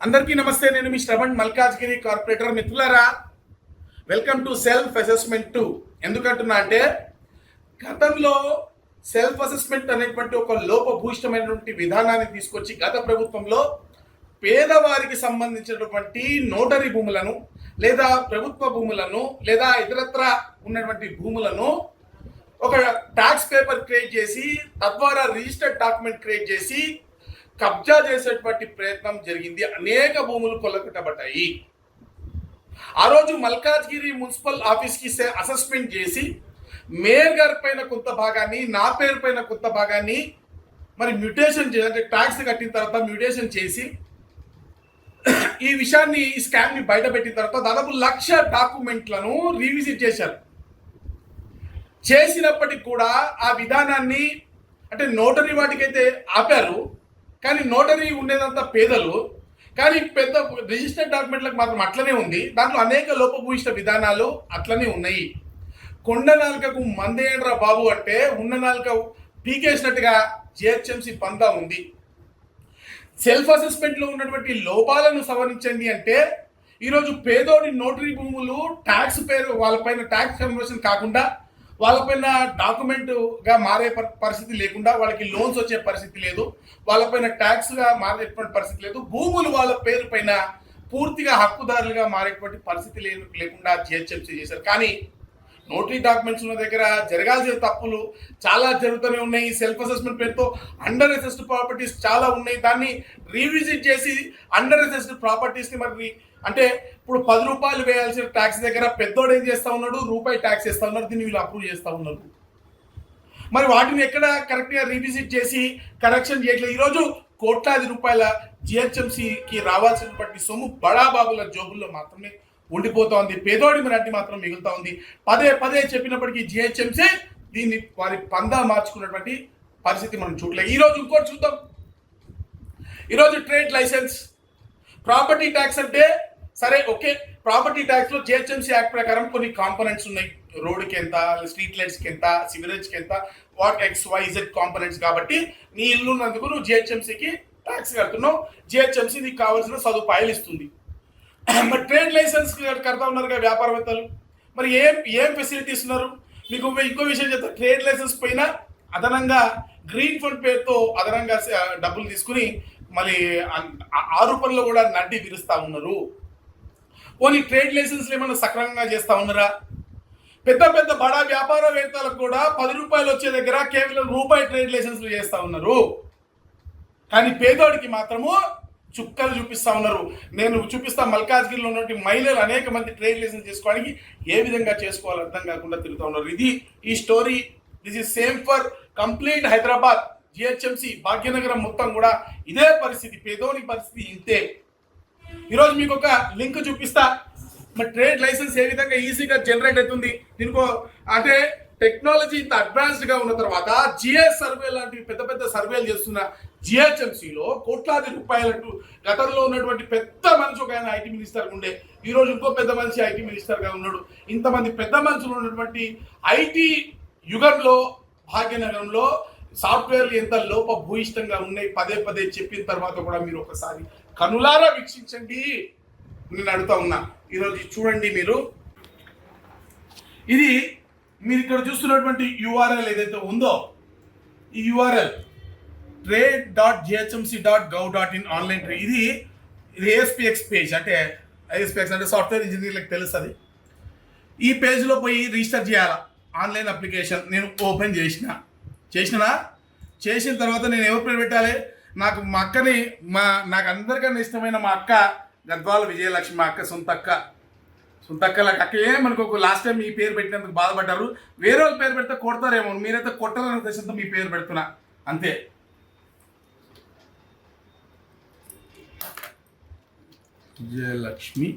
అందరికీ నమస్తే. నేను మీ శ్రవణ్ మల్కాజ్గిరి కార్పొరేటర్. మిత్రులారా, వెల్కమ్ టు సెల్ఫ్ అసెస్మెంట్ 2. ఎందుకంటున్నా అంటే గతంలో సెల్ఫ్ అసెస్మెంట్ అనేటువంటి ఒక లోపభూయిష్టమైనటువంటి విధానాన్ని తీసుకొచ్చి గత ప్రభుత్వంలో పేదవారికి సంబంధించినటువంటి నోటరీ భూములను లేదా ప్రభుత్వ భూములను లేదా ఇతరత్ర ఉన్నటువంటి భూములను ఒక ట్యాక్స్ పేపర్ క్రియేట్ చేసి తద్వారా రిజిస్టర్డ్ డాక్యుమెంట్ క్రియేట్ చేసి కబ్జా చేసేటువంటి ప్రయత్నం జరిగింది. అనేక భూములు కొల్లగొట్టబడ్డాయి. ఆ రోజు మల్కాజ్గిరి మున్సిపల్ ఆఫీస్కి అసెస్మెంట్ చేసి మేయర్ గారి పైన కొంత భాగాన్ని, నా పేరు పైన కొంత భాగాన్ని మరి మ్యూటేషన్ చేసి, అంటే ట్యాక్స్ కట్టిన తర్వాత మ్యూటేషన్ చేసి ఈ విషయాన్ని, ఈ స్కామ్ని బయట పెట్టిన తర్వాత దాదాపు 1,00,000 డాక్యుమెంట్లను రీవిజిట్ చేశారు. చేసినప్పటికి కూడా ఆ విధానాన్ని, అంటే నోటరీ వాటికైతే ఆపారు, కానీ నోటరీ ఉండేదంతా పేదలు, కానీ పెద్ద రిజిస్టర్డ్ డాక్యుమెంట్లకు మాత్రం అట్లనే ఉంది. దాంట్లో అనేక లోపభూయిష్ట విధానాలు అట్లనే ఉన్నాయి. కొండ నాలుకకు మందేండ్రా బాబు అంటే ఉన్న నాలుక పీకేసినట్టుగా జిహెచ్ఎంసీ పందా ఉంది. సెల్ఫ్ అసెస్మెంట్లో ఉన్నటువంటి లోపాలను సవరించండి అంటే ఈరోజు పేదోడి నోటరీ భూములు ట్యాక్స్ పేరు వాళ్ళపైన ట్యాక్స్ కన్వర్షన్ కాకుండా వాళ్ళపైన డాక్యుమెంట్గా మారే పరిస్థితి లేకుండా, వాళ్ళకి లోన్స్ వచ్చే పరిస్థితి లేదు, వాళ్ళపైన ట్యాక్స్గా మారేటువంటి పరిస్థితి లేదు, భూములు వాళ్ళ పేరు పైన పూర్తిగా హక్కుదారులుగా మారేటువంటి పరిస్థితి లేకుండా జిహెచ్ఎంసీ చేశారు. కానీ నోటరీ డాక్యుమెంట్స్ ఉన్న దగ్గర జరగాల్సిన తప్పులు చాలా జరుగుతూనే ఉన్నాయి. సెల్ఫ్ అసెస్మెంట్ పేరుతో అండర్ అసెస్డ్ ప్రాపర్టీస్ చాలా ఉన్నాయి. దాన్ని రీవిజిట్ చేసి అండర్ అసెస్డ్ ప్రాపర్టీస్ని మరి, అంటే ఇప్పుడు 10 రూపాయలు వేయాల్సిన ట్యాక్స్ దగ్గర పెద్దోడు ఏం చేస్తా ఉన్నాడు, రూపాయి ట్యాక్స్ చేస్తా ఉన్నారు. దీన్ని వీళ్ళు అప్రూవ్ చేస్తూ ఉన్నారు. మరి వాటిని ఎక్కడ కరెక్ట్గా రీవిజిట్ చేసి కరెక్షన్ చేయట్లేదు. ఈరోజు కోట్లాది రూపాయల జిహెచ్ఎంసీకి రావాల్సినటువంటి సొమ్ము బడాబాబుల జోబుల్లో మాత్రమే ఉండిపోతా ఉంది. పేదోడి మరటి మాత్రం మిగులుతా ఉంది. పదే పదే చెప్పినప్పటికీ జిహెచ్ఎంసీ దీన్ని వారి పందా మార్చుకున్నటువంటి పరిస్థితి మనం చూడలేదు. ఈరోజు ఇంకోటి చూద్దాం. ఈరోజు ట్రేడ్ లైసెన్స్, ప్రాపర్టీ ట్యాక్స్ అంటే సరే ఓకే, ప్రాపర్టీ ట్యాక్స్లో జిహెచ్ఎంసీ యాక్ట్ ప్రకారం కొన్ని కాంపోనెంట్స్ ఉన్నాయి. రోడ్కి ఎంత, స్ట్రీట్ లైట్స్కి ఎంత, సివరేజ్కి ఎంత, వాట్ XYZ కాంపోనెంట్స్. కాబట్టి నీ ఇల్లు ఉన్నందుకు నువ్వు జిహెచ్ఎంసీకి ట్యాక్స్ కడుతున్నావు, జిహెచ్ఎంసీ నీకు కావాల్సిన సదుపాయాలు ఇస్తుంది. మరి ట్రేడ్ లైసెన్స్ కడతా ఉన్నారు కదా వ్యాపారవేత్తలు. మరి ఏం ఫెసిలిటీస్ ఉన్నారు మీకు? ఇంకో విషయం చెప్తా. ట్రేడ్ లైసెన్స్ పైన అదనంగా గ్రీన్ ఫండ్ పేరుతో అదనంగా డబ్బులు తీసుకుని మళ్ళీ ఆ రూపంలో కూడా నడ్డి విరుస్తూ ఉన్నారు. పోనీ ట్రేడ్ లైసెన్స్లు ఏమైనా సక్రమంగా చేస్తూ ఉన్నారా? పెద్ద పెద్ద బడా వ్యాపారవేత్తలకు కూడా 10 రూపాయలు వచ్చే దగ్గర కేవలం రూపాయి ట్రేడ్ లైసెన్స్లు చేస్తూ ఉన్నారు. కానీ పేదోడికి మాత్రము చుక్కలు చూపిస్తూ ఉన్నారు. నేను చూపిస్తా, మల్కాజ్గిరిలో ఉన్నటువంటి మహిళలు అనేక మంది ట్రేడ్ లైసెన్స్ చేసుకోవడానికి ఏ విధంగా చేసుకోవాలో అర్థం కాకుండా తిరుగుతూ ఉన్నారు. ఇది ఈ story. This is same for complete Hyderabad. GHMC Bhagyanagaram మొత్తం కూడా ఇదే పరిస్థితి. పేదోని పరిస్థితి ఇంతే. ఈరోజు మీకు ఒక లింక్ చూపిస్తా. మరి ట్రేడ్ లైసెన్స్ ఏ విధంగా ఈజీగా జనరేట్ అవుతుంది. దీనికో అంటే టెక్నాలజీ ఇంత అడ్వాన్స్డ్గా ఉన్న తర్వాత జిఎస్ సర్వే లాంటివి పెద్ద పెద్ద సర్వేలు చేస్తున్న జిహెచ్ఎంసీలో కోట్లాది రూపాయలకు గతంలో ఉన్నటువంటి పెద్ద మనిషి ఒక ఆయన ఐటీ మినిస్టర్గా ఉండే, ఈరోజు ఇంకో పెద్ద మనిషి ఐటీ మినిస్టర్గా ఉన్నాడు. ఇంతమంది పెద్ద మనుషులు ఉన్నటువంటి ఐటీ యుగంలో భాగ్యనగరంలో సాఫ్ట్వేర్లు ఎంత లోపభూయిష్టంగా ఉన్నాయి పదే పదే చెప్పిన తర్వాత కూడా మీరు ఒకసారి కనులారా వీక్షించండి. నేను అడుగుతా ఉన్నా. ఈరోజు చూడండి మీరు, ఇది మీరు ఇక్కడ చూస్తున్నటువంటి యూఆర్ఎల్ ఏదైతే ఉందో, ఈ యూఆర్ఎల్ trade.ghmc.gov.in ఆన్లైన్ ట్రీ. ఇది ASPX పేజ్. అంటే ASPX అంటే సాఫ్ట్వేర్ ఇంజనీర్లకు తెలుస్తుంది. ఈ పేజ్లో పోయి రిజిస్టర్ చేయాలా ఆన్లైన్ అప్లికేషన్. నేను ఓపెన్ చేసిన తర్వాత నేను ఎవరి పేరు పెట్టాలి? నాకు మా అక్కని, నాకు అందరికన్నా ఇష్టమైన మా అక్క గద్వాల విజయలక్ష్మి, మా అక్క సొంత అక్కలకు అక్క ఏమనుకోకు. లాస్ట్ టైం మీ పేరు పెట్టినందుకు బాధపడ్డారు. వేరే వాళ్ళ పేరు పెడితే కొడతారేమో, మీరైతే కొట్టాలనే ఉద్దేశంతో మీ పేరు పెడుతున్నా అంతే. విజయలక్ష్మి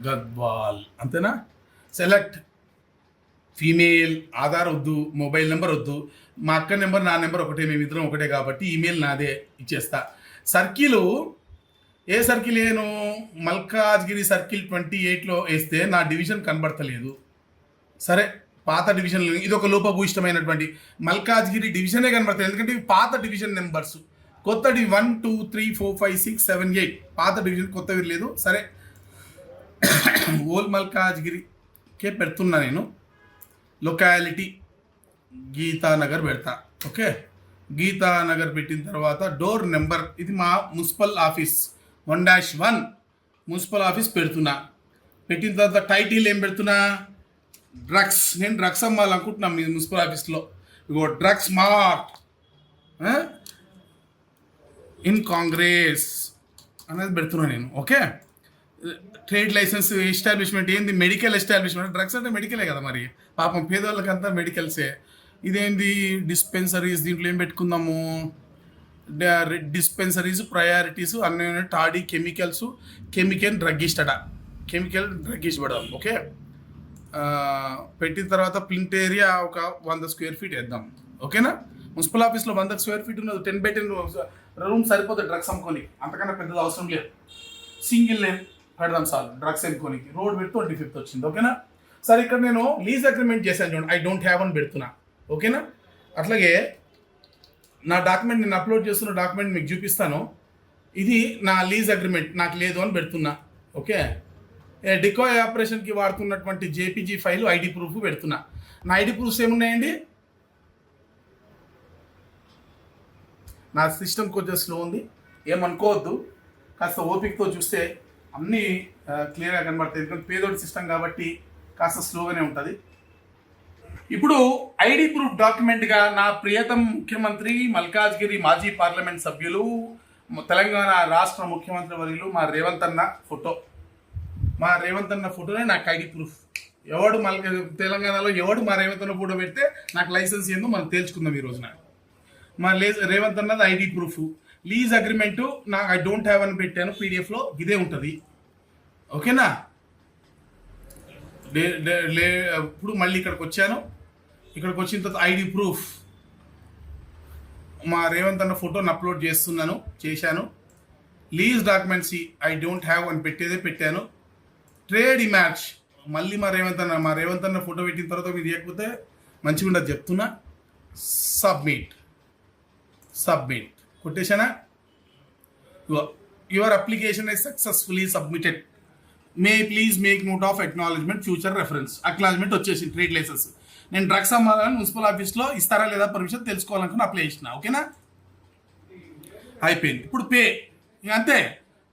గద్వాల్ అంతేనా? Select female. ఆధార్ వద్దు, మొబైల్ నెంబర్ వద్దు, మా అక్క నెంబర్ నా నెంబర్ ఒకటే, మేమిద్దరం ఒకటే కాబట్టి ఈమెయిల్ నాదే ఇచ్చేస్తా. Circle a circle? నేను మల్కాజ్గిరి సర్కిల్ 28లో వేస్తే నా డివిజన్ కనబడతలేదు. సరే, పాత డివిజన్, ఇది ఒక లోపభూయిష్టమైనటువంటి మల్కాజ్గిరి డివిజనే కనబడతాయి. ఎందుకంటే ఇవి పాత డివిజన్ నెంబర్స్. కొత్త 1 2 3 4 5 6 7 8 పాత డివిజన్ కొత్తవి లేదు. సరే ఓల్ మల్కాజ్గిరికే పెడుతున్నా నేను. లొకాలిటీ గీతానగర్ పెడతా. ఓకే, గీతానగర్ పెట్టిన తర్వాత డోర్ నెంబర్ ఇది మా మున్సిపల్ ఆఫీస్ 1-1 మున్సిపల్ ఆఫీస్ పెడుతున్నా. పెట్టిన తర్వాత టైటిల్ ఏం పెడుతున్నా, డ్రగ్స్. నేను డ్రగ్స్ అమ్మాలనుకుంటున్నాను మీ మున్సిపల్ ఆఫీస్లో. ఇగో డ్రగ్స్ మార్ట్ ఇన్ కాంగ్రెస్ అనేది పెడుతున్నా నేను. ఓకే, ట్రేడ్ లైసెన్స్ ఎస్టాబ్లిష్మెంట్ ఏంది, మెడికల్ ఎస్టాబ్లిష్మెంట్. డ్రగ్స్ అంటే మెడికలే కదా మరి, పాపం పేదవాళ్ళకంతా మెడికల్సే. ఇదేంది డిస్పెన్సరీస్, దీంట్లో ఏం పెట్టుకుందాము, డిస్పెన్సరీస్ ప్రయారిటీస్ అన్నీ టాడీ కెమికల్స్, కెమికల్ డ్రగ్గిస్ట్ పెడదాం. ఓకే, పెట్టిన తర్వాత ప్రింట్ ఏరియా ఒక 100 స్క్వేర్ ఫీట్ వేద్దాం. ఓకేనా, మున్సిపల్ ఆఫీస్లో 100 స్క్వేర్ ఫీట్ ఉన్నది, 10x10 రూమ్ సరిపోతుంది డ్రగ్స్ అమ్ముకొని, అంతకన్నా పెద్దది అవసరం లేదు. సింగిల్ లేన్ పెడదాం చాలు డ్రగ్స్ అమ్ముకోనికి. రోడ్ పెడితే 25th వచ్చింది. ఓకేనా, సరే ఇక్కడ నేను లీజ్ అగ్రిమెంట్ చేశాను చూడండి, ఐ డోంట్ హ్యావ్ అని పెడుతున్నా. ఓకేనా, అట్లాగే నా డాక్యుమెంట్ నేను అప్లోడ్ చేస్తున్న డాక్యుమెంట్ మీకు చూపిస్తాను. ఇది నా లీజ్ అగ్రిమెంట్, నాకు లేదు అని పెడుతున్నా. ఓకే, డికాయ్ ఆపరేషన్కి వాడుతున్నటువంటి జేపీజీ ఫైల్ ఐడి ప్రూఫ్ పెడుతున్నా. నా ఐడి ప్రూఫ్స్ ఏమున్నాయండి, నా సిస్టమ్ కొంచెం స్లో ఉంది, ఏమనుకోవద్దు. కాస్త ఓపికతో చూస్తే అన్నీ క్లియర్గా కనబడతాయి. ఎందుకంటే పేదోడి సిస్టమ్ కాబట్టి కాస్త స్లోగానే ఉంటుంది. ఇప్పుడు ఐడి ప్రూఫ్ డాక్యుమెంట్గా నా ప్రియతమ ముఖ్యమంత్రి, మల్కాజ్గిరి మాజీ పార్లమెంట్ సభ్యులు, తెలంగాణ రాష్ట్ర ముఖ్యమంత్రి వర్యులు మా రేవంత్ అన్న ఫోటో. మా రేవంత్ అన్న ఫోటోనే నాకు ఐడి ప్రూఫ్. ఎవడు తెలంగాణలో ఎవడు మా రేవంత్ అన్న ఫోటో పెడితే నాకు లైసెన్స్ ఏందో మనం తేల్చుకుందాం ఈ రోజున. మా రేవంత్ అన్నది ఐడి ప్రూఫ్. లీజ్ అగ్రిమెంటు నాకు ఐ డోంట్ హ్యావ్ అని పెట్టాను, పీడిఎఫ్లో ఇదే ఉంటుంది. ఓకేనా, ఇప్పుడు మళ్ళీ ఇక్కడికి వచ్చాను. ఇక్కడికి వచ్చిన తర్వాత ఐడి ప్రూఫ్ మా రేవంత్ అన్న ఫోటోని అప్లోడ్ చేశాను. Lease documents I don't have అని పెట్టాను. ట్రేడ్ ఇమాజ్ మళ్ళీ మా రేవంత్ అన్న ఫోటో పెట్టిన తర్వాత మీరు చేయకపోతే మంచిగా ఉండదు చెప్తున్నా. సబ్మిట్ కొట్టేశానా. Your application is successfully submitted. May please make note of acknowledgement future reference. Acknowledgement వచ్చేసి ట్రేడ్ లైసెన్స్. నేను డ్రగ్స్ అమ్మాలని మున్సిపల్ ఆఫీస్లో ఇస్తారా లేదా పర్మిషన్ తెలుసుకోవాలనుకుని అప్లై చేసిన. ఓకేనా, అయిపోయింది. ఇప్పుడు పే అంతే.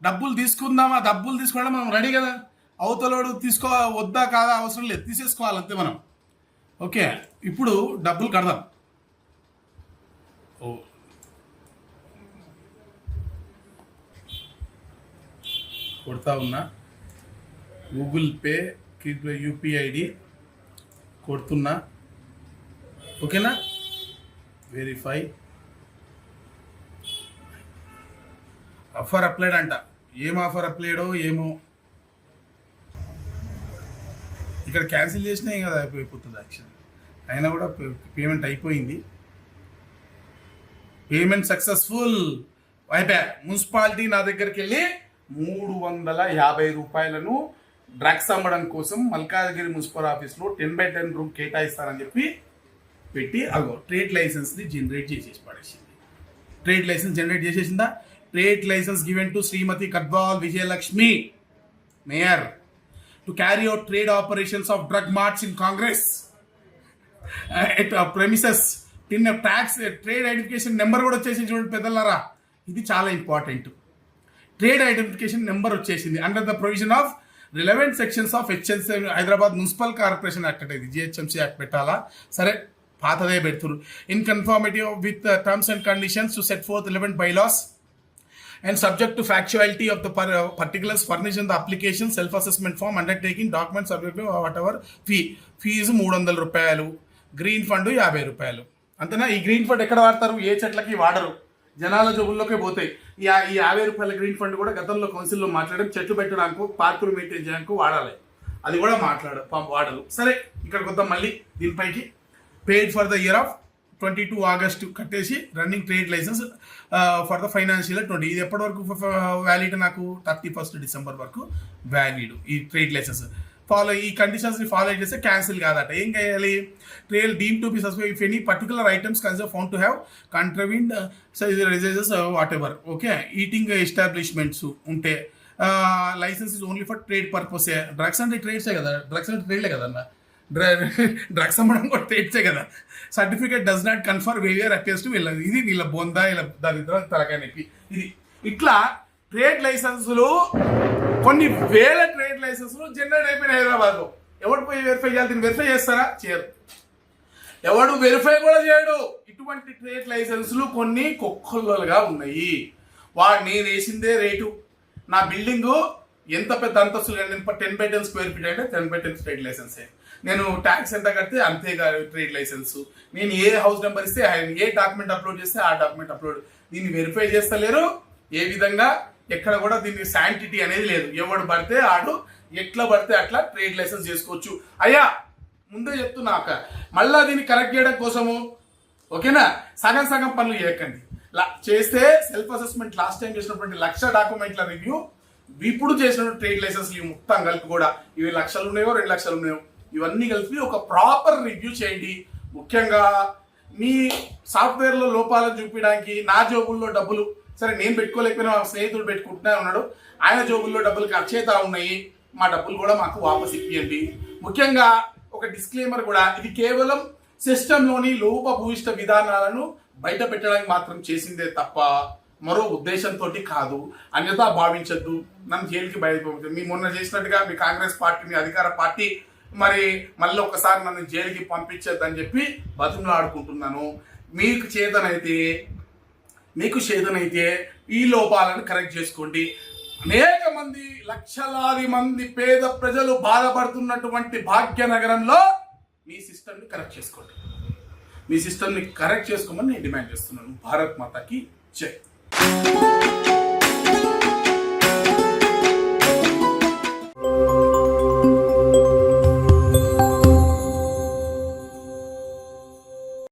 డబ్బులు తీసుకుందామా, డబ్బులు తీసుకోవడం మనం రెడీ కదా. అవతలోడు వద్దా కాదా అవసరం లేదు, తీసేసుకోవాలంతే మనం. ఓకే, ఇప్పుడు డబ్బులు కడదాం. కొడతా ఉన్నా. గూగుల్ పే యూపీఐ ఐడి కొడుతున్నా. ఓకేనా, వెరిఫై. ఆఫర్ అప్లైడ్ అంట. ఏం ఆఫర్ అప్లైడో ఏమో. ఇక్కడ క్యాన్సిల్ చేసినా ఏం కదా, అయిపోతుంది యాక్షన్. అయినా కూడా పేమెంట్ అయిపోయింది. పేమెంట్ సక్సెస్ఫుల్ అయిపోయా. మున్సిపాలిటీ నా దగ్గరికి వెళ్ళి 350 రూపాయలను డ్రగ్స్ అమ్మడం కోసం మల్కాజ్గిరి మున్సిపల్ ఆఫీస్లో 10x10 రూమ్ కేటాయిస్తారని చెప్పి పెట్టి ట్రేడ్ లైసెన్స్ని జనరేట్ పడేసింది. ట్రేడ్ లైసెన్స్ జనరేట్ చేసేసిందా. Trade licence given to Shrimati Kadwal Vijayalakshmi mayor to carry out trade operations of drug marts in congress at premises. Tax trade identification number కూడా వచ్చేసి చూడండి పెద్దలారా, ఇది చాలా ఇంపార్టెంట్. ట్రేడ్ ఐడెంటిఫికేషన్ నెంబర్ వచ్చేసింది under the provision of relevant sections of HMC Hyderabad municipal corporation act. అంటే ఇది GHMC act పెట్టాలా, సరే పాతదే పెడుతున్నారు. In conformity with terms and conditions to set fourth relevant bylaws and subject to factuality of the particulars furnished in the application, self-assessment form, undertaking, documents subject to whatever fee is 300 రూపాయలు. Green fund 50 రూపాయలు. అంతేనా. ఈ green fund ఎక్కడ వాడతారు, ఏ చెట్లకి వాడరు, జనాల జోబుల్లోకే పోతాయి. ఈ 50 రూపాయల గ్రీన్ ఫండ్ కూడా గతంలో కౌన్సిల్లో మాట్లాడడం, చెట్లు పెట్టడానికి, పార్కులు మెయింటైన్ చేయడానికి వాడాలి. అది కూడా వాడరు. సరే ఇక్కడికి వద్దాం మళ్ళీ దీనిపైకి. Paid for the year of 22 August కట్టేసి running trade licence for the financial 20. ఇది ఎప్పటి వరకు వ్యాలిడ్, నాకు 31 డిసెంబర్ వరకు వ్యాలిడ్ ఈ ట్రేడ్ లైసెన్స్ ఈ కండిషన్స్ని ఫాలో చేస్తే క్యాన్సిల్ కాదట. ఏం చేయాలి? Trade deem to be suspend if any particular items consider found to have contravened resizes whatever. Okay, eating establishments ఉంటే licence is only for trade పర్పసే. Drugs అంటే ట్రేడ్సే కదా, డ్రగ్స్ అంటే ట్రేడ్లే కదన్న, డ్రగ్స్ అమ్మడం కూడా ట్రేడ్సే కదా. Certificate does not confer waiver appears to వీళ్ళది. ఇది వీళ్ళ బొందా వీళ్ళ దరిద్రం తలకాయ నొప్పి. ఇది ఇట్లా ట్రేడ్ లైసెన్సులు కొన్ని వేల ట్రేడ్ లైసెన్సులు జనరేట్ అయిపోయిన హైదరాబాద్లో. ఎవడు పోయి వెరిఫై చేయాలి? దీన్ని వెరిఫై చేస్తారా? చేయరు. ఎవడు వెరిఫై కూడా చేయడు. ఇటువంటి ట్రేడ్ లైసెన్సులు కొన్ని కొక్కలుగా ఉన్నాయి. నేను వేసిందే రేటు. నా బిల్డింగు ఎంత పెద్ద అంతస్తులు, 10/10 స్క్వేర్ ఫీట్ అంటే 10/10 ట్రేడ్ లైసెన్సే. నేను ట్యాక్స్ ఎంత కడితే అంతేగా ట్రేడ్ లైసెన్స్. నేను ఏ హౌస్ నెంబర్ ఇస్తే, ఏ డాక్యుమెంట్ అప్లోడ్ చేస్తే ఆ డాక్యుమెంట్ అప్లోడ్. దీన్ని వెరిఫై చేస్తలేరు. ఏ విధంగా ఎక్కడ కూడా దీనికి శాంటిటీ అనేది లేదు. ఎవడు పడితే ఆడు ఎట్లా పడితే అట్లా ట్రేడ్ లైసెన్స్ చేసుకోవచ్చు. అయ్యా ముందే చెప్తున్నా, మళ్ళా దీన్ని కరెక్ట్ చేయడం కోసము ఓకేనా, సగం సగం పనులు చేయకండి. చేస్తే సెల్ఫ్ అసెస్మెంట్ లాస్ట్ టైం చేసినటువంటి 1,00,000 డాక్యుమెంట్ల రివ్యూ, ఇప్పుడు చేసిన ట్రేడ్ లైసెన్స్ ఇవి మొత్తం కలిపి కూడా ఇవి 1,00,000 ఉన్నాయో 2,00,000 ఉన్నాయో ఇవన్నీ కలిపి ఒక ప్రాపర్ రివ్యూ చేయండి. ముఖ్యంగా మీ సాఫ్ట్వేర్లో లోపాలను చూపించడానికి నా జోబుల్లో డబ్బులు, సరే నేను పెట్టుకోలేకపోయినా మా స్నేహితుడు పెట్టుకుంటూనే ఉన్నాడు, ఆయన జోబుల్లో డబ్బులు ఖర్చు అవుతా ఉన్నాయి, మా డబ్బులు కూడా మాకు వాపస్ ఇప్పియండి. ముఖ్యంగా ఒక డిస్క్లైమర్ కూడా, ఇది కేవలం సిస్టంలోని లోపభూయిష్ట విధానాలను బయట పెట్టడానికి మాత్రం చేసిందే తప్ప మరో ఉద్దేశంతో కాదు. అన్యతా భావించద్దు. నన్ను జైలుకి బయటపోతుంది. మీ మొన్న చేసినట్టుగా మీ కాంగ్రెస్ పార్టీ, మీ అధికార పార్టీ మరి మళ్ళీ ఒకసారి నన్ను జైలుకి పంపించద్దని చెప్పి బతిమలాడుకుంటున్నాను. మీకు చేతనైతే ఈ లోపాలను కరెక్ట్ చేసుకోండి. అనేక మంది, లక్షలాది మంది పేద ప్రజలు బాధపడుతున్నటువంటి భాగ్యనగరంలో మీ సిస్టమ్ని కరెక్ట్ చేసుకోండి. మీ సిస్టమ్ని కరెక్ట్ చేసుకోమని నేను డిమాండ్ చేస్తున్నాను. భారత్ మాతాకి జై.